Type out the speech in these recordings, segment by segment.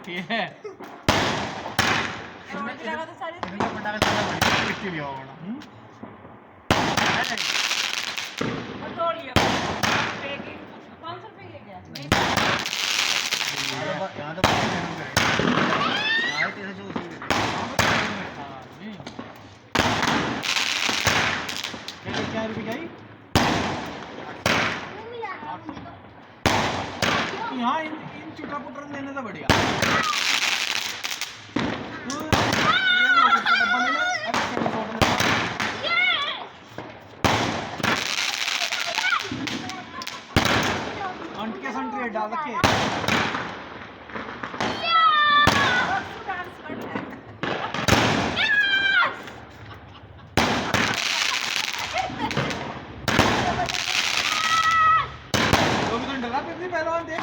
ये है रोड की जगह तो सारे इनका पटाखा चला बड़ी कितनी भी होगा वो तोड़ लिया पैकिंग 500 रुपए ये गया यहाँ तो यहाँ तेरे जो उसी क्या रुपये का यहाँ इन चुटा पुटर लेने तो बढ़िया अंट के संट्री डाल रखे पहलवान देख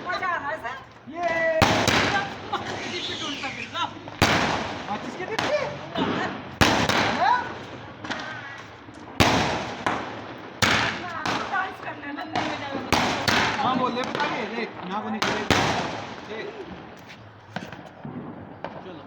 मजा आ रहा है सर ये किसके टिप्पी हाँ बोल दे बता के देख यहाँ को निकले देख चलो